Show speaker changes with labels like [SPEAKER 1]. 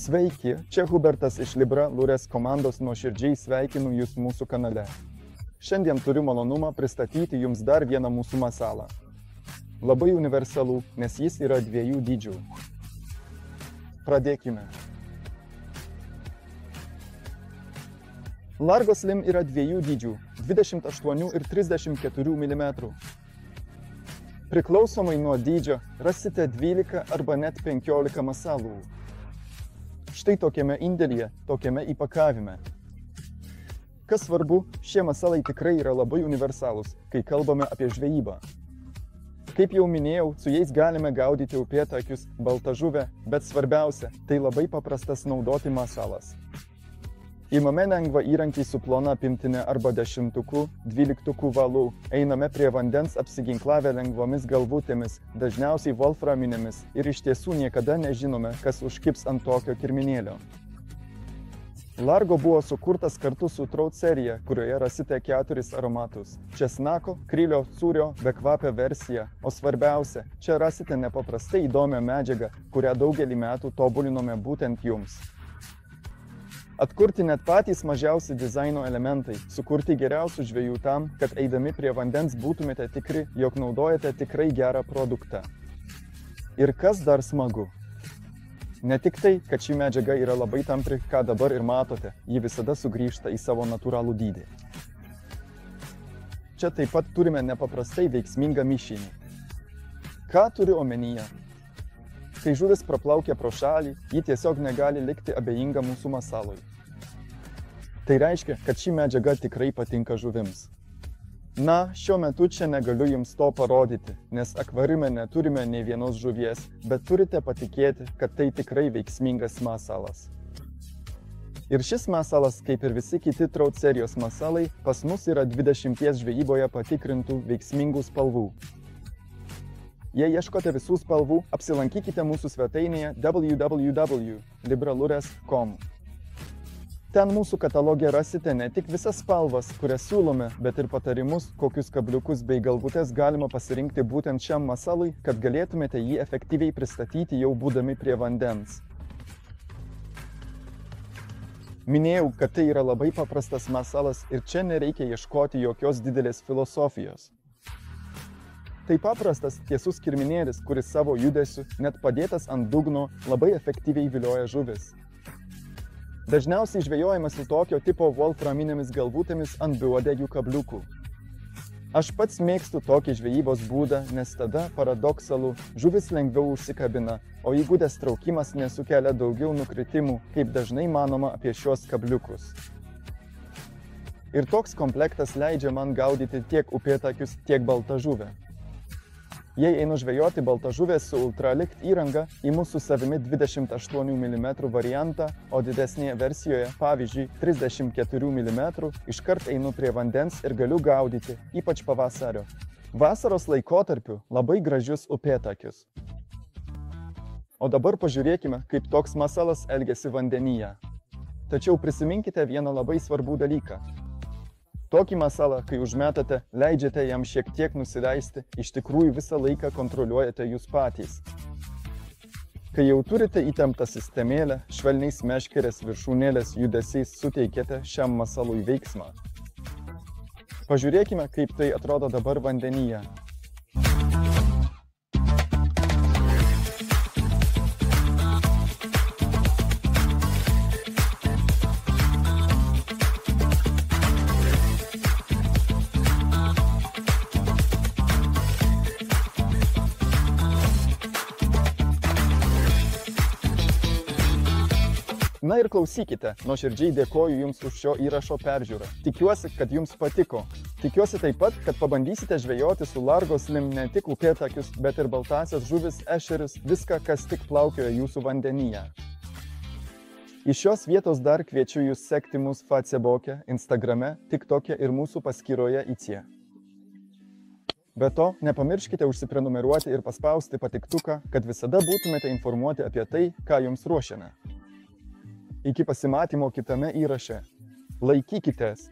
[SPEAKER 1] Sveiki, čia Hubertas iš Libra Lures komandos, nuoširdžiai sveikinu Jūs mūsų kanale. Šiandien turiu malonumą pristatyti Jums dar vieną mūsų masalą. Labai universalų, nes jis yra 2 dydžių. Pradėkime. Largo Slim yra 2 dydžių – 28 ir 34 mm. Priklausomai nuo dydžio rasite 12 arba net 15 masalų. Štai tokiame indėlyje, tokiame įpakavime. Kas svarbu, šie masalai tikrai yra labai universalūs, kai kalbame apie žvejybą. Kaip jau minėjau, su jais galime gaudyti upėtakius, baltažuvę, bet svarbiausia, tai labai paprastas naudoti masalas. Imame lengvą įrankį su plona apimtine arba 10-tuku, 12-tuku valu, einame prie vandens apsiginklavę lengvomis galvutėmis, dažniausiai wolframinėmis, ir iš tiesų niekada nežinome, kas užkibs ant tokio kirminėlio. Largo buvo sukurtas kartu su Trout serija, kurioje rasite 4 aromatus – česnako, krilio, sūrio, bekvapę versiją, o svarbiausia, čia rasite nepaprastai įdomią medžiagą, kurią daugelį metų tobulinome būtent jums. Atkurti net patys mažiausi dizaino elementai, sukurti geriausių žvejų tam, kad eidami prie vandens būtumėte tikri, jog naudojate tikrai gerą produktą. Ir kas dar smagu? Ne tik tai, kad ši medžiaga yra labai tampri, ką dabar ir matote, ji visada sugrįžta į savo natūralų dydį. Čia taip pat turime nepaprastai veiksmingą mišinį. Ką turiu omenyje? Kai žuvis praplaukia pro šalį, ji tiesiog negali likti abejinga mūsų masalui. Tai reiškia, kad ši medžiaga tikrai patinka žuvims. Na, šiuo metu čia negaliu jums to parodyti, nes akvariume neturime nei vienos žuvies, bet turite patikėti, kad tai tikrai veiksmingas masalas. Ir šis masalas, kaip ir visi kiti Trout serijos masalai, pas mus yra 20 žvejyboje patikrintų veiksmingų spalvų. Jei ieškote visų spalvų, apsilankykite mūsų svetainėje www.libralures.com. Ten mūsų katalogė rasite ne tik visas spalvas, kurias siūlome, bet ir patarimus, kokius kabliukus bei galvutes galima pasirinkti būtent šiam masalui, kad galėtumėte jį efektyviai pristatyti jau būdami prie vandens. Minėjau, kad tai yra labai paprastas masalas ir čia nereikia ieškoti jokios didelės filosofijos. Tai paprastas tiesus kirminėlis, kuris savo judesiu, net padėtas ant dugno, labai efektyviai vilioja žuvis. Dažniausiai žvejojame su tokio tipo wolframinėmis galvutėmis ant beuodegių kabliukų. Aš pats mėgstu tokį žvejybos būdą, nes tada, paradoksalu, žuvis lengviau užsikabina, o įgudęs traukimas nesukelia daugiau nukritimų, kaip dažnai manoma apie šios kabliukus. Ir toks komplektas leidžia man gaudyti tiek upėtakius, tiek baltažuvę. Jei einu žvejoti baltažuvės su ultralicht įranga, imu su savimi 28 mm variantą, o didesnėje versijoje, pavyzdžiui, 34 mm, iškart einu prie vandens ir galiu gaudyti, ypač pavasario. Vasaros laikotarpiu labai gražius upėtakius. O dabar pažiūrėkime, kaip toks masalas elgiasi vandenyje. Tačiau prisiminkite vieną labai svarbų dalyką. Tokį masalą, kai užmetate, leidžiate jam šiek tiek nusileisti, iš tikrųjų visą laiką kontroliuojate jūs patys. Kai jau turite įtemptą sistemėlę, švelniais meškerės viršūnėlės judesiais suteikiate šiam masalui veiksmą. Pažiūrėkime, kaip tai atrodo dabar vandenyje. Na ir klausykite, nuoširdžiai dėkoju Jums už šio įrašo peržiūrą. Tikiuosi, kad Jums patiko. Tikiuosi taip pat, kad pabandysite žvejoti su Largo Slim ne tik upėtakius, bet ir baltasias žuvis, ešerius, viską, kas tik plaukioja jūsų vandenyje. Iš šios vietos dar kviečiu Jūs sekti mus Facebook'e, Instagram'e, TikTok'e ir mūsų paskyroje IC. Be to, nepamirškite užsiprenumeruoti ir paspausti patiktuką, kad visada būtumėte informuoti apie tai, ką Jums ruošiame. Iki pasimatymo kitame įraše. Laikykitės!